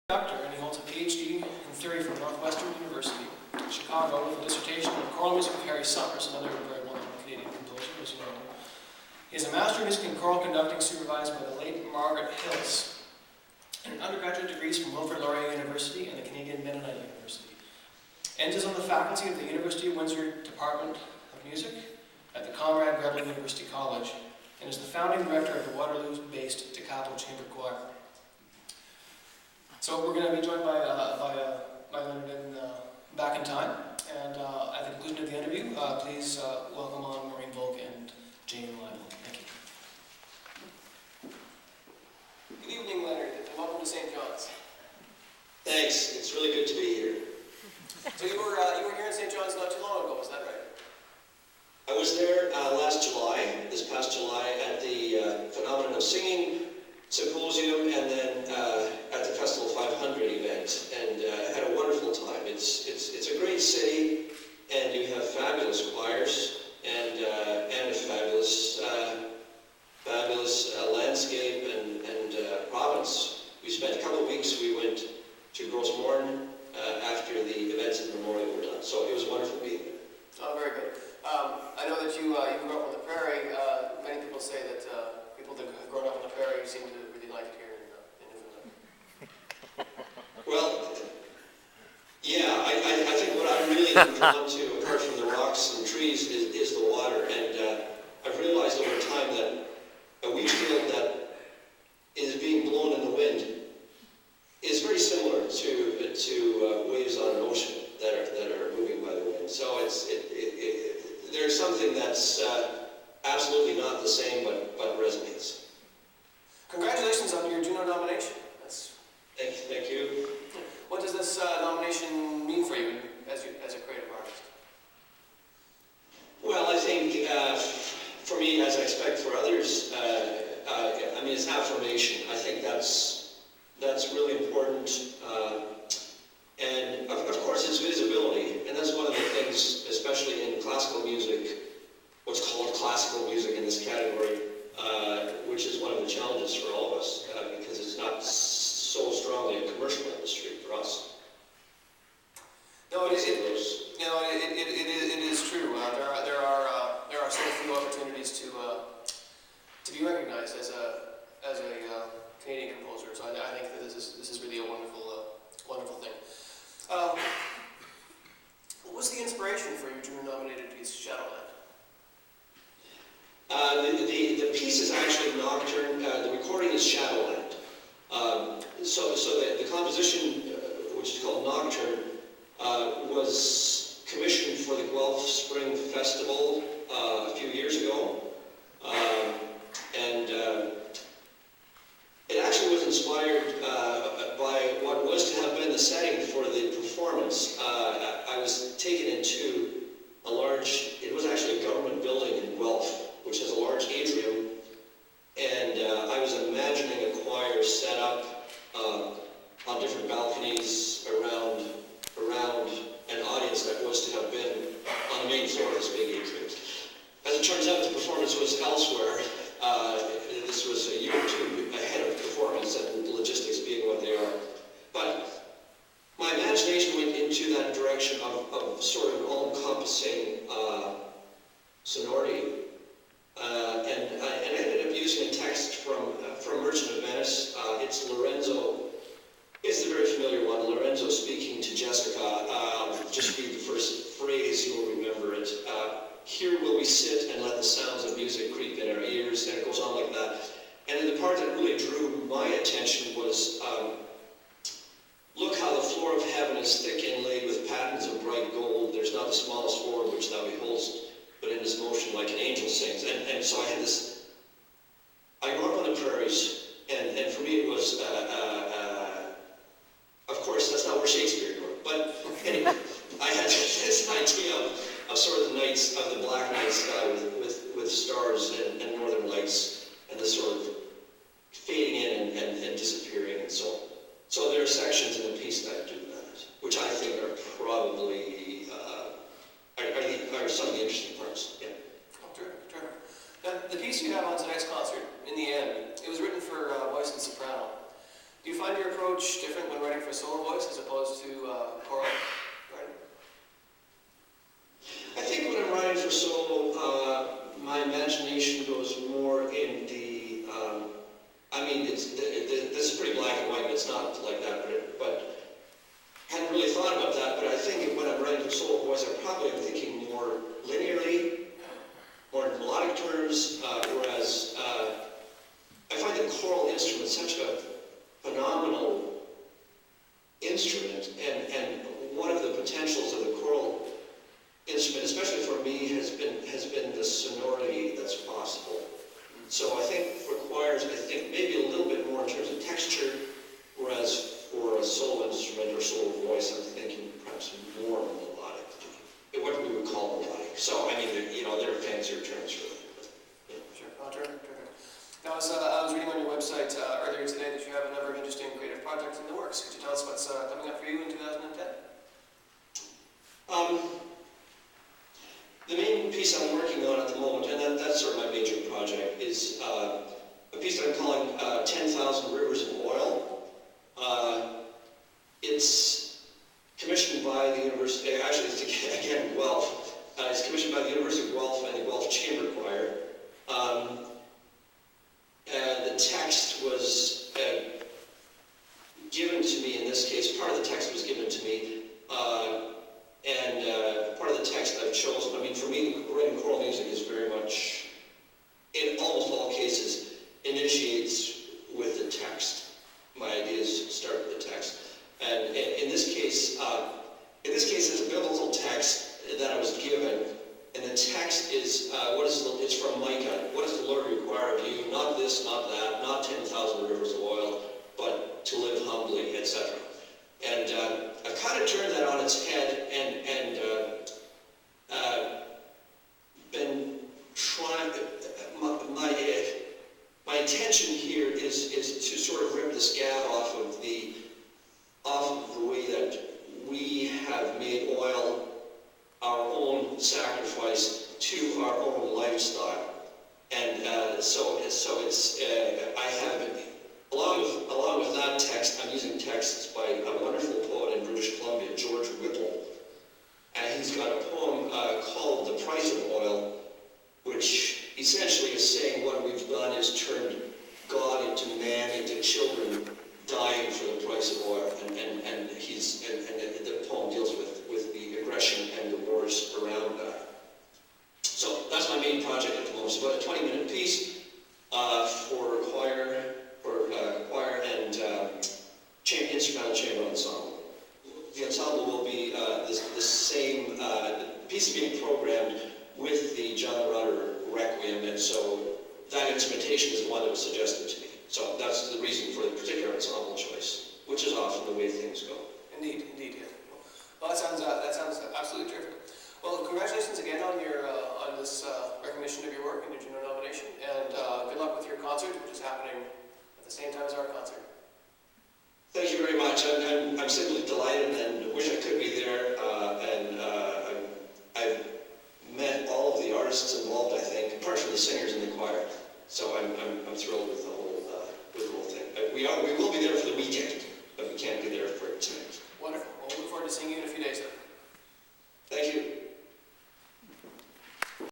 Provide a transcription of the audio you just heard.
Doctor, and he holds a PhD in theory from Northwestern University, Chicago, with a dissertation on choral music of Harry Summers, another very well-known Canadian composer, as you know. He has a Master of Music in Choral Conducting supervised by the late Margaret Hills, and undergraduate degrees from Wilfrid Laurier University and the Canadian Mennonite University. Enns is on the faculty of the University of Windsor Department of Music at the Conrad Grebel University College, and is the founding director of the Waterloo-based Da Capo Chamber Choir. So we're going to be joined by Leonard Enns back in time, and at the conclusion of the interview, please welcome on Maureen Volk and Jane Lyle. Thank you. Good evening, Leonard, and welcome to St. John's. Thanks. It's really good to be here. So you were here in St. John's not too long ago, is that right? I was there this past July, at the Phenomenon of Singing Symposium, and then at the Festival 500 event, and had a wonderful time. It's a great city, and you have fabulous choirs and a fabulous landscape and province. We spent a couple of weeks. We went to Grossmorn after the events at the Memorial were done, so it was wonderful being there. Oh, very good. I know that you grew up on the prairie. Many people say that people that have grown up on the prairie seem to really like it here in Newfoundland. Well, yeah, I think what I'm really drawn to, apart from the rocks and trees, is the water. And I've realized over time that a wheat field that is being blown in the wind is very similar to waves on an ocean that are moving by the wind. So there's something that's absolutely not the same, but resonates. Congratulations on your Juno nomination. Thank you. What does this nomination mean for you as a creative artist? Well, I think for me, as I expect for others, it's affirmation. I think that's really important. And of course, it's visibility, and that's one of the things, especially in classical music, what's called classical music in this category, which is one of the challenges for all of us, because it's not so strongly a commercial industry for us. No, it is true. There are so few opportunities to be recognized as a Canadian composer. So I think that this is really a wonderful thing. What was the inspiration for your Juno-nominated piece, Shadowland? The piece is actually Nocturne. The recording is Shadowland. So the composition, which is called Nocturne, was commissioned for the Guelph Spring Festival a few years ago, and it actually was inspired by what was to have been the setting for the performance. I was taken into it was actually a government building in Guelph, which has a large atrium, and I was imagining a choir set up on different balconies around an audience that was to have been on the main floor of this big atrium. As it turns out, the performance was elsewhere. This was a year or two ahead of performance, and the logistics being what they are. But my imagination went into that direction of sort of all-encompassing sonority. And I ended up using a text from Merchant of Venice. It's Lorenzo. It's the very familiar one, Lorenzo speaking to Jessica. I'll just read the first phrase, you'll remember it. Here will we sit and let the sounds of music creep in our ears, and it goes on like that. And then the part that really drew my attention was, look how the floor of heaven is thick inlaid with patterns of bright gold. There's not the smallest orb which thou beholdest, but in his motion like an angel sings. And so I had this, I grew up on the prairies, and for me it was, of course, that's not where Shakespeare grew up, but anyway, I had this idea of sort of the nights, of the black night sky with stars and northern lights, and the sort of fading in and disappearing and so on. So there are sections in the piece that do that, which I think are probably are some of the interesting parts. Yeah. Oh, terrific. Now, the piece you have on tonight's concert, in the end, it was written for voice and soprano. Do you find your approach different when writing for solo voice as opposed to choral? Right? I think when I'm writing for solo, my imagination goes more in the, I mean, this is pretty black and white, but it's not like that, but I hadn't really thought about that, but I think when I'm writing for solo voice, I probably am thinking more linearly, more in melodic terms, whereas I find the choral instrument such a phenomenal instrument, and one of the potentials of the choral instrument, especially for me, has been the sonority that's possible. So I think for choirs, I think maybe a little bit more in terms of texture, whereas for a solo instrument or solo voice, I'm thinking perhaps more melodic, what we would call melodic. So I mean, there are fancier terms for that. But, yeah. Sure. Oh, terrific. Now, I was reading on your website earlier today that you have a number of interesting creative projects in the works. Could you tell us what's coming up for you in 2010? The main piece I'm working on at the moment, and that's sort of my major project, is a piece that I'm calling 10,000 Rivers of Oil. It's commissioned by the University, actually it's again Guelph. It's commissioned by the University of Guelph and the Guelph Chamber Choir. The text was given to me, in this case, part of the text was given to me, and part of the text I've chosen. I mean, for me, writing choral music is very much, in almost all cases, initiates with the text. My ideas start with the text. And in this case, it's a biblical text that I was given, and the text is it's from Micah. What does the Lord require of you? Not this, not that, not 10,000 rivers of oil, but to live humbly, etc. And I've kind of turned that on its head and been trying. My intention here is to sort of rip the scab off of the way that we have made oil our own sacrifice to our own lifestyle. And so it's I have, along with that text, I'm using texts by a wonderful poet in British Columbia, George Whipple, and he's got a poem called "The Price of Oil," which essentially is saying what we've done is turned God into man, into children dying for the price of oil, and the poem deals with the aggression and the wars around that. So that's my main project at the moment. It's about a 20-minute piece for choir and instrumental chamber ensemble. The ensemble will be the same. The piece is being programmed with the John Rutter Requiem, and so that instrumentation is the one that was suggested to me. So that's the reason for the particular ensemble choice, which is often the way things go. Indeed, yeah. Well, that sounds absolutely terrific. Well, congratulations again on this recognition of your work and your Juno nomination, and good luck with your concert, which is happening at the same time as our concert. Thank you very much. I'm simply delighted and wish I could be there. I've met all of the artists involved, I think, apart from the singers in the choir. So I'm thrilled with the whole thing. We will be there for the weekend, but we can't be there for tonight. Wonderful. Well, we look forward to seeing you in a few days then. Thank you.